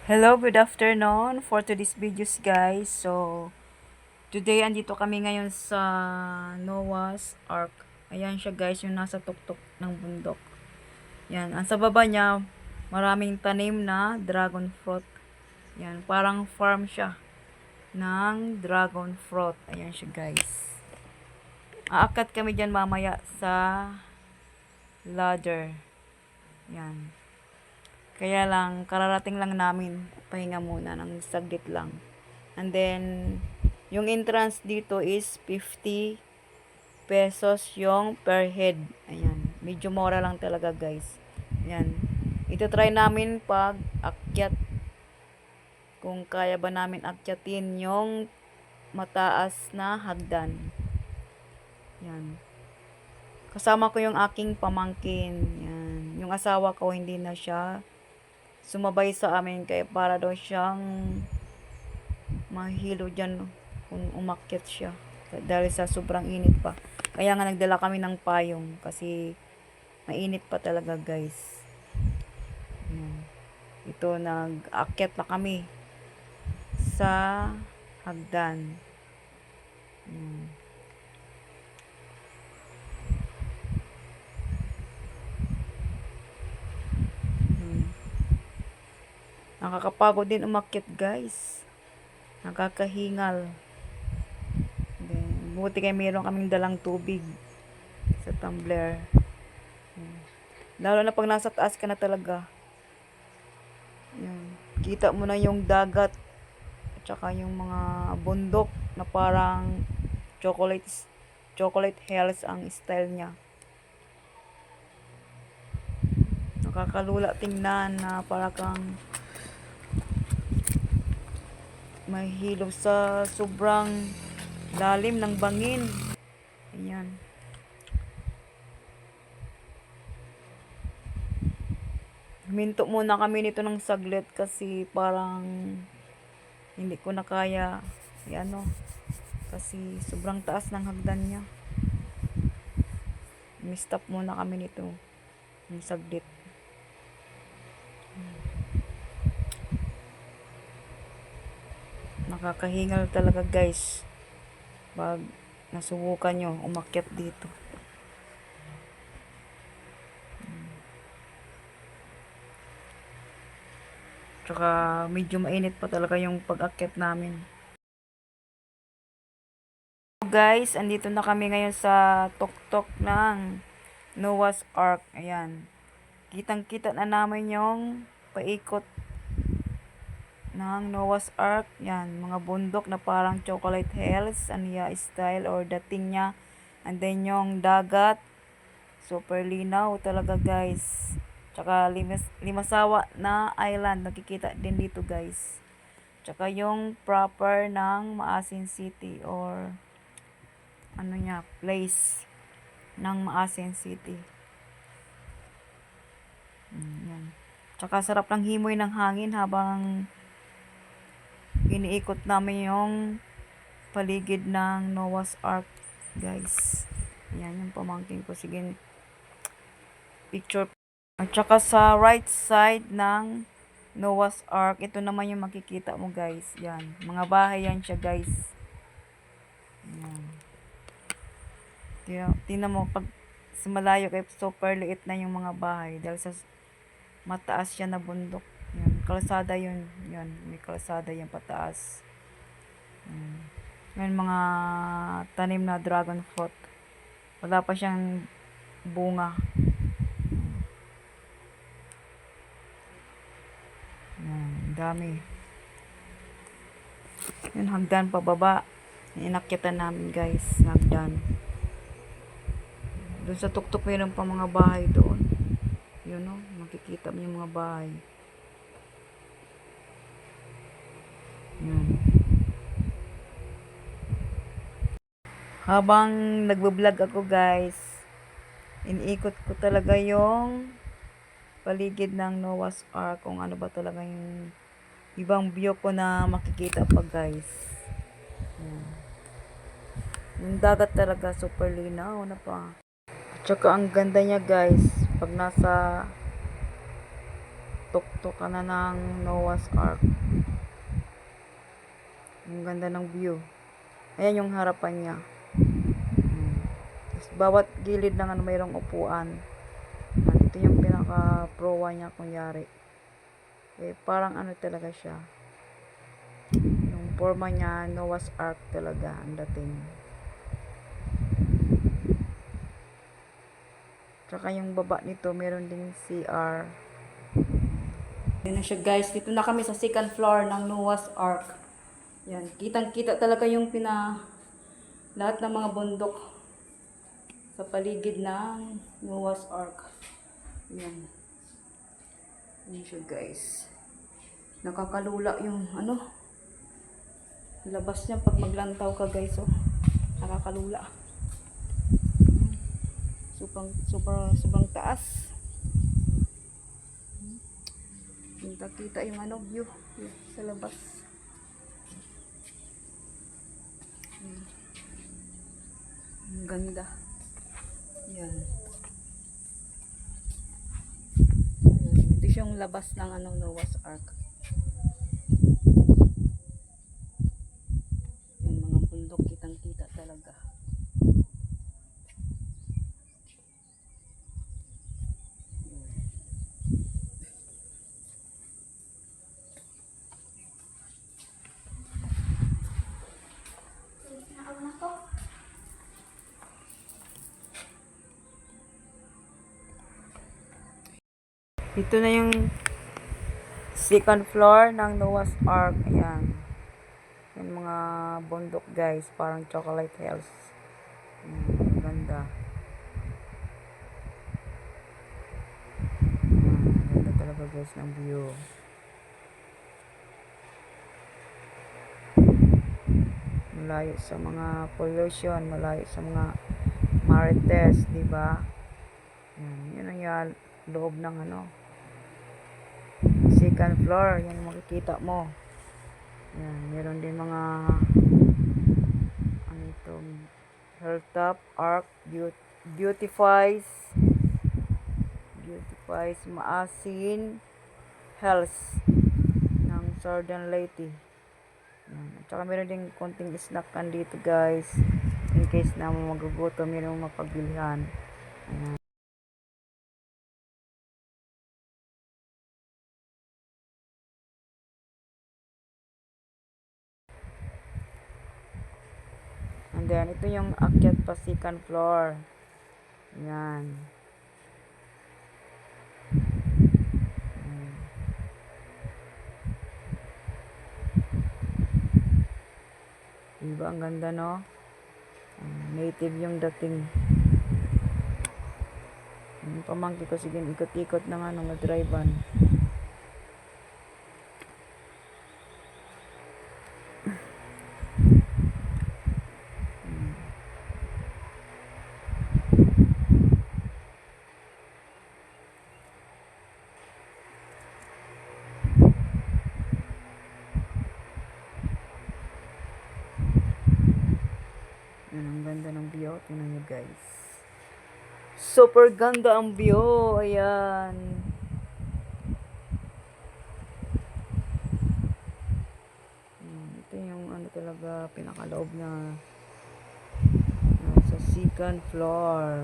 Hello, good afternoon for today's videos guys. Today andito kami ngayon sa Noah's Ark. Ayan siya guys, yung nasa tuktok ng bundok. Yan, ang sa baba niya, maraming tanim na dragon fruit. Yan, parang farm siya ng dragon fruit. Ayan siya guys. Aakyat kami dyan mamaya sa ladder. Yan. Kaya lang, kararating lang namin. Pahinga muna ng saglit lang. And then, yung entrance dito is 50 pesos yung per head. Ayan. Medyo mura lang talaga guys. Ayan. Ito try namin pag akyat. Kung kaya ba namin akyatin yung mataas na hagdan. Ayan. Kasama ko yung aking pamangkin. Ayan. Yung asawa ko hindi na siya sumabay sa amin kaya para daw siyang mahilo dyan kung umakyat siya dahil sa sobrang init pa. Kaya nga nagdala kami ng payong kasi mainit pa talaga guys. Ayan. Ito nag-akyat na kami sa hagdan. Ayan. Nakakapagod din umakyat guys. Nakakahingal. Then, buti kayo meron kaming dalang tubig sa tumbler. Lalo na pag nasa taas ka na talaga. Yan. Kita mo na yung dagat at saka yung mga bundok na parang chocolate hills ang style niya. Nakakalula tingnan na para kang mahilo sa sobrang lalim ng bangin. Ayan. Huminto muna kami nito ng saglit kasi parang hindi ko na kaya kasi sobrang taas ng hagdan niya. Stop muna kami nito ng saglit. Nakakahingal talaga guys pag nasubukan nyo umakyat dito. Tsaka medyo mainit pa talaga yung pag-akyat namin. Guys, andito na kami ngayon sa tuktok ng Noah's Ark. Ayan. Kitang-kita na namin yung paikot ng Noah's Ark. Yan, mga bundok na parang chocolate hills, aniya style or dating niya. And then yung dagat, super linaw talaga guys. Tsaka Limasawa na island, nakikita din dito guys. Tsaka yung proper ng Maasin City or place ng Maasin City. Yan. Tsaka sarap ng himoy ng hangin habang iniikot namin yung paligid ng Noah's Ark guys. Yan yung pamangkin ko. Sige, picture. At saka sa right side ng Noah's Ark, ito naman yung makikita mo guys. Yan, mga bahay yan siya guys. Yan. Tingnan mo, pag sa malayo kay super liit na yung mga bahay dahil sa mataas siya na bundok. Yan, kalsada yun. Yan, may kalsada yan pataas. Yan, mga tanim na dragon fruit. Wala pa siyang bunga. Dami. Yun, hagdan pababa. Inakyatan namin guys, hagdan. Doon sa tuktok mayroon pa mga bahay doon. Yun o, makikita mo yung mga bahay. Yan. Habang nagbablog ako guys, iniikot ko talaga yung paligid ng Noah's Ark kung ano ba talaga yung ibang view ko na makikita pa guys. Yung dagat talaga super linaw na pa. At saka ang ganda niya guys pag nasa tuktok ka na ng Noah's Ark. Ang ganda ng view. Ayan yung harapan niya. Tapos bawat gilid ng ano mayroong upuan. At ito yung pinaka-prowa niya kunyari. Eh, parang ano talaga siya. Yung forma niya, Noah's Ark talaga ang dating. Tsaka yung baba nito, meron ding CR. Yan na siya guys. Dito na kami sa second floor ng Noah's Ark. Yan. Kitang-kita talaga yung lahat ng mga bundok sa paligid ng Noah's Ark. Yan. Yan siya guys. Nakakalula yung labas niya pag maglantaw ka guys. Oh. Nakakalula. Sobrang taas. Kita yung view sa labas. Ang ganda. Yan. Ito yung labas ng Noah's Ark. Yung mga bundok kitang-kita talaga. Ito na yung second floor ng Noah's Ark. Ayan. Yung mga bundok guys. Parang Chocolate Hills. Ayan, ganda. Ayan, ganda talaga guys ng view. Malayo sa mga pollution. Malayo sa mga marites. Diba? Ayan, yun ang loob ng second floor. Yan makikita mo. Yan, meron din mga hilltop ark beautifies Maasin Hills ng Southern Leyte. Yan. At saka meron din konting snackan dito guys in case na magugutom, meron mapagbilihan. Ayan. And then, ito yung akyat pa second floor. Yan. Diba? Ang ganda, no? Native yung dating. Yung pamangkin ko, sige, ikot-ikot na nga nung na-drive-an. Ang ganda ng view. Tingnan nyo guys. Super ganda ang view. Ayan. Ito yung talaga pinakaloob na sa second floor.